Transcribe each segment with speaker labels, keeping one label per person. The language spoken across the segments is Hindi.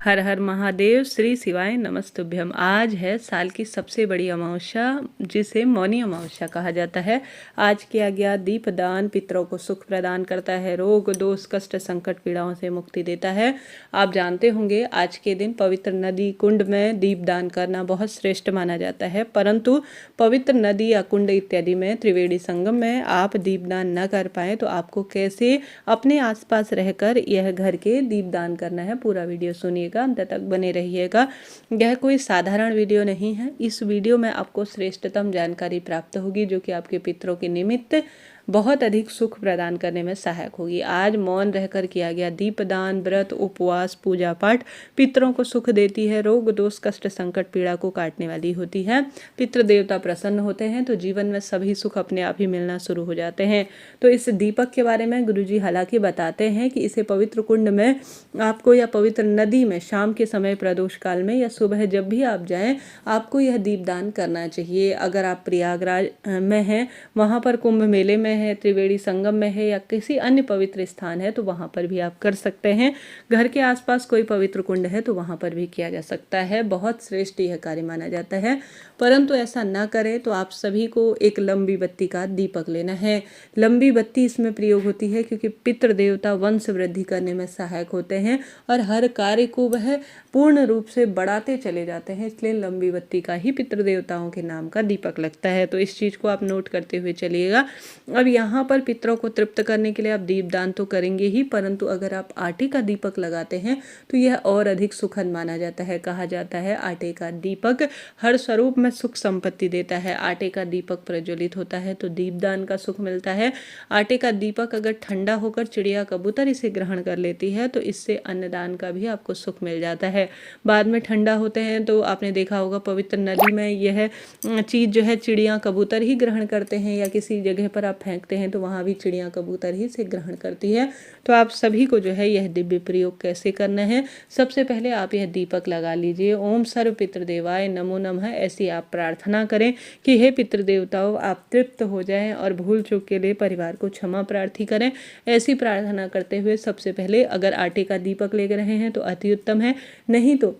Speaker 1: हर हर महादेव, श्री शिवाय नमस्तुभ्यम। आज है साल की सबसे बड़ी अमावस्या, जिसे मौनी अमावस्या कहा जाता है। आज किया गया दीपदान पितरों को सुख प्रदान करता है, रोग दोष कष्ट संकट पीड़ाओं से मुक्ति देता है। आप जानते होंगे आज के दिन पवित्र नदी कुंड में दीपदान करना बहुत श्रेष्ठ माना जाता है, परंतु पवित्र नदी या कुंड इत्यादि में त्रिवेणी संगम में आप दीपदान न कर पाए तो आपको कैसे अपने आसपास रहकर यह घर के दीपदान करना है, पूरा वीडियो सुनिएगा, अंत तक बने रहिएगा। यह कोई साधारण वीडियो नहीं है। इस वीडियो में आपको श्रेष्ठतम जानकारी प्राप्त होगी जो कि आपके पितरों के निमित्त बहुत अधिक सुख प्रदान करने में सहायक होगी। आज मौन रहकर किया गया दीपदान, व्रत, उपवास, पूजा पाठ पितरों को सुख देती है, रोग दोष कष्ट संकट पीड़ा को काटने वाली होती है। पितृ देवता प्रसन्न होते हैं तो जीवन में सभी सुख अपने आप ही मिलना शुरू हो जाते हैं। तो इस दीपक के बारे में गुरुजी हालांकि बताते हैं कि इसे पवित्र कुंड में आपको या पवित्र नदी में शाम के समय प्रदोष काल में या सुबह जब भी आप जाएं आपको यह दीपदान करना चाहिए। अगर आप प्रयागराज में हैं, वहाँ पर कुंभ मेले में है, त्रिवेणी संगम में है या किसी अन्य पवित्र स्थान है तो वहाँ पर भी आप कर सकते हैं। घर के आसपास कोई पवित्र कुंड है तो वहाँ पर भी किया जा सकता है। बहुत श्रेष्ठ यह कार्य माना जाता है, परंतु ऐसा न करें तो आप सभी को एक लंबी बत्ती का दीपक लेना है। लंबी बत्ती इसमें प्रयोग होती है क्योंकि पितृ देवता वंश वृद्धि करने में सहायक होते हैं और हर कार्य को वह पूर्ण रूप से बढ़ाते चले जाते हैं, इसलिए लंबी बत्ती का ही पितृ देवताओं के नाम का दीपक लगता है। तो इस चीज़ को आप नोट करते हुए चलिएगा। अब यहाँ पर पितरों को तृप्त करने के लिए आप दीपदान तो करेंगे ही, परंतु अगर आप आटे का दीपक लगाते हैं तो यह और अधिक सुखद माना जाता है। कहा जाता है आटे का दीपक हर स्वरूप में सुख संपत्ति देता है। आटे का दीपक प्रज्वलित होता है तो दीपदान का सुख मिलता है। आटे का दीपक अगर ठंडा होकर चिड़िया कबूतर इसे ग्रहण कर लेती है तो इससे अन्नदान का भी आपको सुख मिल जाता है। बाद में ठंडा होते हैं तो आपने देखा होगा पवित्र नदी में यह चीज़ जो है चिड़िया कबूतर ही ग्रहण करते हैं, या किसी जगह पर आप फेंकते हैं तो वहाँ भी चिड़िया कबूतर ही से ग्रहण करती है। तो आप सभी को जो है यह दिव्य प्रयोग कैसे करना है, सबसे पहले आप यह दीपक लगा लीजिए। ओम सर्व पितृदेवाय नमो नमः ऐसी आप प्रार्थना करें कि हे पितृदेवताओं आप तृप्त हो जाएं और भूल चूक के लिए परिवार को क्षमा प्रार्थी करें। ऐसी प्रार्थना करते हुए सबसे पहले अगर आटे का दीपक ले रहे हैं तो अति उत्तम है, नहीं तो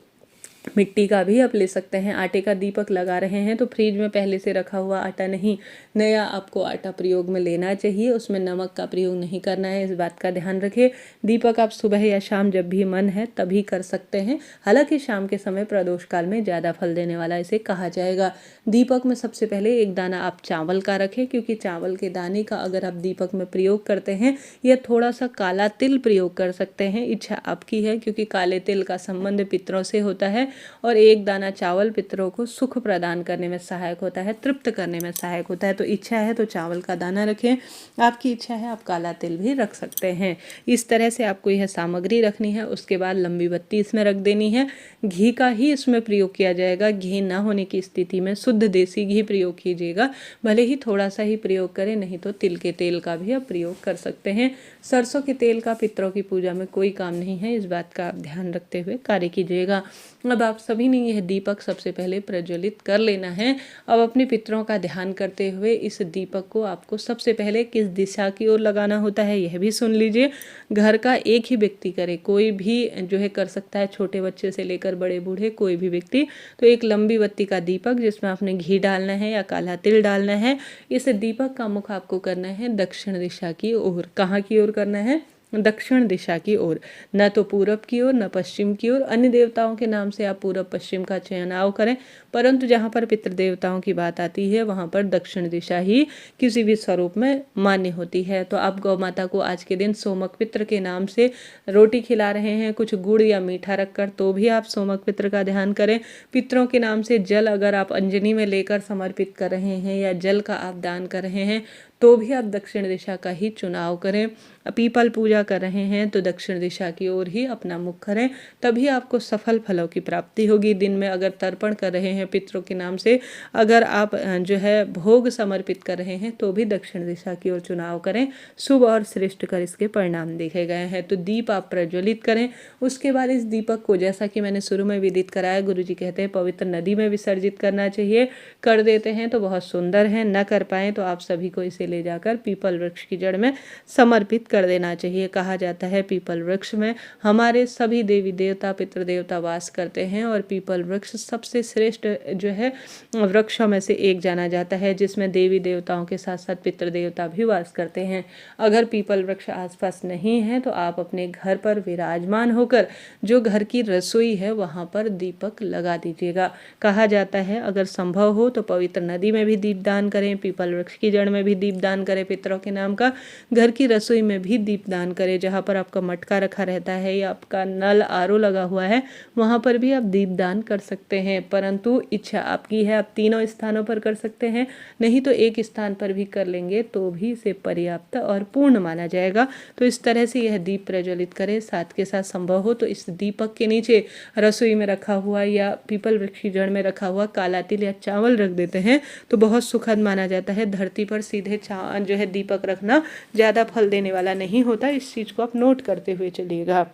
Speaker 1: मिट्टी का भी आप ले सकते हैं। आटे का दीपक लगा रहे हैं तो फ्रिज में पहले से रखा हुआ आटा नहीं, नया आपको आटा प्रयोग में लेना चाहिए। उसमें नमक का प्रयोग नहीं करना है, इस बात का ध्यान रखें। दीपक आप सुबह या शाम जब भी मन है तभी कर सकते हैं। हालांकि शाम के समय प्रदोष काल में ज़्यादा फल देने वाला इसे कहा जाएगा। दीपक में सबसे पहले एक दाना आप चावल का रखें, क्योंकि चावल के दाने का अगर आप दीपक में प्रयोग करते हैं या थोड़ा सा काला तिल प्रयोग कर सकते हैं, इच्छा आपकी है, क्योंकि काले तिल का संबंध पितरों से होता है और एक दाना चावल पितरों को सुख प्रदान करने में सहायक होता है, तृप्त करने में सहायक होता है। तो इच्छा है तो चावल का दाना रखें, आपकी इच्छा है आप काला तिल भी रख सकते हैं। इस तरह से आपको यह सामग्री रखनी है। उसके बाद लंबी बत्ती इसमें रख देनी है। घी का ही इसमें प्रयोग किया जाएगा। घी ना होने की स्थिति में शुद्ध देसी घी प्रयोग कीजिएगा, भले ही थोड़ा सा ही प्रयोग करें, नहीं तो तिल के तेल का भी आप प्रयोग कर सकते हैं। सरसों के तेल का पितरों की पूजा में कोई काम नहीं है, इस बात का आप ध्यान रखते हुए कार्य कीजिएगा। अब आप सभी ने यह दीपक सबसे पहले प्रज्वलित कर लेना है। अब अपने पितरों का ध्यान करते हुए इस दीपक को आपको सबसे पहले किस दिशा की ओर लगाना होता है यह भी सुन लीजिए। घर का एक ही व्यक्ति करे, कोई भी जो है कर सकता है, छोटे बच्चे से लेकर बड़े बूढ़े कोई भी व्यक्ति। तो एक लंबी बत्ती का दीपक जिसमें आपने घी डालना है या काला तिल डालना है, इस दीपक का मुख आपको करना है दक्षिण दिशा की ओर। कहाँ की ओर करना है? दक्षिण दिशा की ओर, न तो पूरब की ओर न पश्चिम की ओर। अन्य देवताओं के नाम से आप पूरब पश्चिम का चयनाव करें, परंतु जहाँ पर पितृ देवताओं की बात आती है वहाँ पर दक्षिण दिशा ही किसी भी स्वरूप में मान्य होती है। तो आप गौ माता को आज के दिन सोमक पितृ के नाम से रोटी खिला रहे हैं, कुछ गुड़ या मीठा रखकर, तो भी आप सोमक पितृ का ध्यान करें। पितरों के नाम से जल अगर आप अंजनी में लेकर समर्पित कर रहे हैं या जल का आप दान कर रहे हैं तो भी आप दक्षिण दिशा का ही चुनाव करें। पीपल पूजा कर रहे हैं तो दक्षिण दिशा की ओर ही अपना मुख करें, तभी आपको सफल फलों की प्राप्ति होगी। दिन में अगर तर्पण कर रहे हैं पितरों के नाम से, अगर आप जो है भोग समर्पित कर रहे हैं तो भी दक्षिण दिशा की ओर चुनाव करें। शुभ और श्रेष्ठ कर इसके परिणाम देखे गए हैं। तो दीप आप प्रज्वलित करें। उसके बाद इस दीपक को, जैसा कि मैंने शुरू में विदित कराया, गुरुजी कहते हैं पवित्र नदी में विसर्जित करना चाहिए। कर देते हैं तो बहुत सुंदर है, न कर पाए तो आप सभी को इसे उसे ले जाकर पीपल वृक्ष की जड़ में समर्पित कर देना चाहिए। कहा जाता है पीपल वृक्ष में हमारे सभी देवी देवता पितृ देवता वास करते हैं और पीपल वृक्ष सबसे श्रेष्ठ जो है वृक्षों में से एक जाना जाता है, जिसमें देवी देवताओं के साथ साथ पितृ देवता भी वास करते हैं। अगर पीपल वृक्ष आसपास नहीं है तो आप अपने घर पर विराजमान होकर जो घर की रसोई है वहां पर दीपक लगा दीजिएगा। कहा जाता है अगर संभव हो तो पवित्र नदी में भी दीपदान करें, पीपल वृक्ष की जड़ में भी दीपदान करें पितरों के नाम का, घर की रसोई में भी दीपदान करें। जहाँ पर आपका मटका रखा रहता है या आपका नल आरओ लगा हुआ है वहाँ पर भी आप दीपदान कर सकते हैं, परंतु इच्छा आपकी है। आप तीनों स्थानों पर कर सकते हैं, नहीं तो एक स्थान पर भी कर लेंगे तो भी इसे पर्याप्त और पूर्ण माना जाएगा। तो इस तरह से यह दीप प्रज्वलित करें। साथ के साथ संभव हो तो इस दीपक के नीचे रसोई में रखा हुआ या पीपल वृक्ष की जड़ में रखा हुआ काला तिल या चावल रख देते हैं तो बहुत सुखद माना जाता है। धरती पर सीधे जो है दीपक रखना ज़्यादा फल देने वाला नहीं होता, इस चीज़ को आप नोट करते हुए चलिएगा।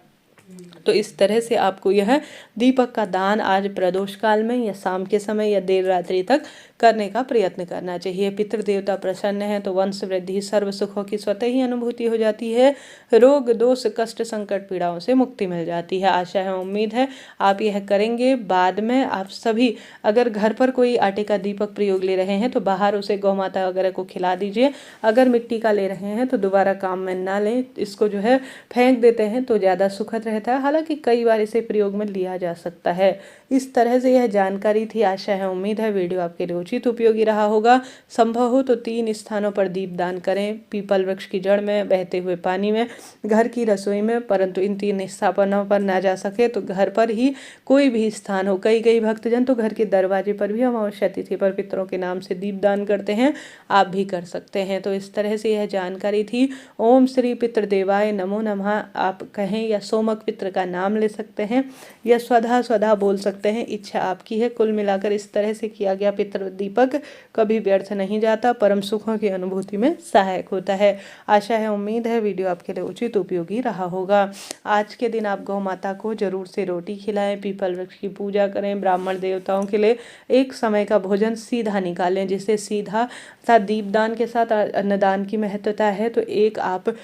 Speaker 1: तो इस तरह से आपको यह दीपक का दान आज प्रदोष काल में या शाम के समय या देर रात्रि तक करने का प्रयत्न करना चाहिए। पितृदेवता प्रसन्न है तो वंश वृद्धि सर्व सुखों की स्वतः ही अनुभूति हो जाती है, रोग दोष कष्ट संकट पीड़ाओं से मुक्ति मिल जाती है। आशा है उम्मीद है आप यह करेंगे। बाद में आप सभी अगर घर पर कोई आटे का दीपक प्रयोग ले रहे हैं तो बाहर उसे गौ माता वगैरह को खिला दीजिए। अगर मिट्टी का ले रहे हैं तो दोबारा काम में ना लें, इसको जो है फेंक देते हैं तो ज़्यादा सुखद रहता है। हालांकि कई बार इसे प्रयोग में लिया जा सकता है। इस तरह से यह जानकारी थी। आशा है उम्मीद है वीडियो आपके लिए उचित उपयोगी रहा होगा। संभव हो तो 3 स्थानों पर दीपदान करें, पीपल वृक्ष की जड़ में, बहते हुए पानी में, घर की रसोई में, परंतु इन 3 स्थानों पर ना जा सके तो घर पर ही कोई भी स्थान हो। कई भक्तजन तो घर के दरवाजे पर भी अमावस्या तिथि पर पितरों के नाम से दीपदान करते हैं, आप भी कर सकते हैं। तो इस तरह से यह जानकारी थी। ओम श्री पितृदेवाय नमो नमः आप कहें या सोमक पितृ का नाम ले सकते हैं या स्वधा बोल सकते हैं, इच्छा आपकी है। कुल मिलाकर इस तरह से किया गया पितृ दीपक कभी व्यर्थ नहीं जाता, परम सुखों की अनुभूति में सहायक होता है। आशा है उम्मीद है वीडियो आपके लिए उचित उपयोगी रहा होगा। आज के दिन आप गौ माता को जरूर से रोटी खिलाएं, पीपल वृक्ष की पूजा करें, ब्राह्मण देवताओं के लिए एक समय का भोजन सीधा निकालें, जिसे सीधा दीपदान के साथ अन्नदान की महत्वता है। तो एक आप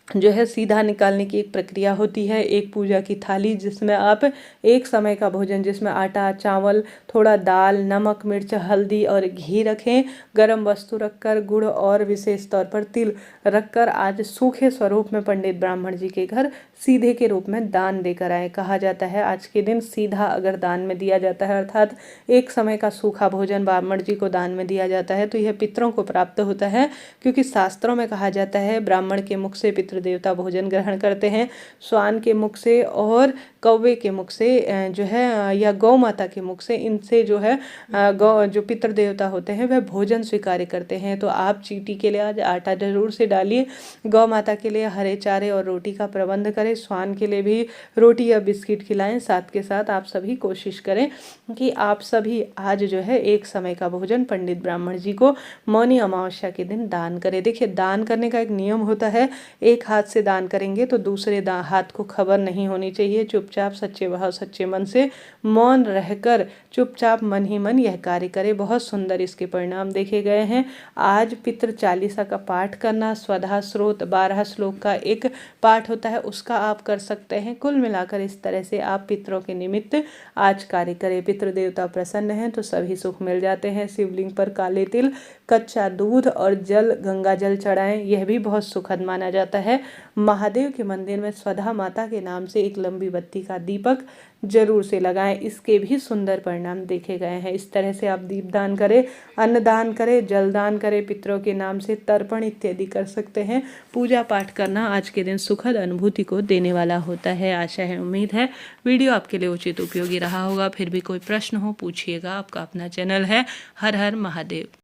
Speaker 1: जो है सीधा निकालने की एक प्रक्रिया होती है, एक पूजा की थाली जिसमें आप एक समय का भोजन जिसमें आटा चावल थोड़ा दाल नमक मिर्च हल्दी और घी रखें, गर्म वस्तु रखकर गुड़ और विशेष तौर पर तिल रखकर आज सूखे स्वरूप में पंडित ब्राह्मण जी के घर सीधे के रूप में दान देकर आए। कहा जाता है आज के दिन सीधा अगर दान में दिया जाता है अर्थात एक समय का सूखा भोजन ब्राह्मण जी को दान में दिया जाता है तो यह पितरों को प्राप्त होता है, क्योंकि शास्त्रों में कहा जाता है ब्राह्मण के मुख से पितृ देवता भोजन ग्रहण करते हैं, श्वान के मुख से और कौवे के मुख से जो है या गौ माता के मुख से, इनसे जो है गौ जो पितृ देवता होते हैं वह भोजन स्वीकार करते हैं। तो आप चींटी के लिए आज आटा जरूर से डालिए, गौ माता के लिए हरे चारे और रोटी का प्रबंध करें, श्वान के लिए भी रोटी या बिस्किट खिलाएं। साथ के साथ आप सभी कोशिश करें कि आप सभी आज जो है एक समय का भोजन पंडित ब्राह्मण जी को मौनी अमावस्या के दिन दान करें। देखिए दान करने का एक नियम होता है, एक हाथ से दान करेंगे तो दूसरे हाथ को खबर नहीं होनी चाहिए। चुपचाप सच्चे भाव सच्चे मन से मौन रहकर चुपचाप मन ही मन यह कार्य करें। बहुत सुंदर इसके परिणाम देखे गए हैं। आज पितृ चालीसा का पाठ करना, स्वधा स्रोत 12 श्लोक का एक पाठ होता है, उसका आप कर सकते हैं। कुल मिलाकर इस तरह से आप पितरों के निमित्त आज कार्य करें। पितृ देवता प्रसन्न हैं तो सभी सुख मिल जाते हैं। शिवलिंग पर काले तिल कच्चा दूध और जल गंगा जल चढ़ाएं, यह भी बहुत सुखद माना जाता है। महादेव के मंदिर में स्वधा माता के नाम से एक लंबी बत्ती का दीपक जरूर से लगाएं, इसके भी सुंदर परिणाम देखे गए हैं। इस तरह से आप दीपदान करें, अन्नदान करें, जलदान करें, पितरों के नाम से तर्पण इत्यादि कर सकते हैं। पूजा पाठ करना आज के दिन सुखद अनुभूति को देने वाला होता है। आशा है उम्मीद है वीडियो आपके लिए उचित उपयोगी रहा होगा। फिर भी कोई प्रश्न हो पूछिएगा, आपका अपना चैनल है। हर हर महादेव।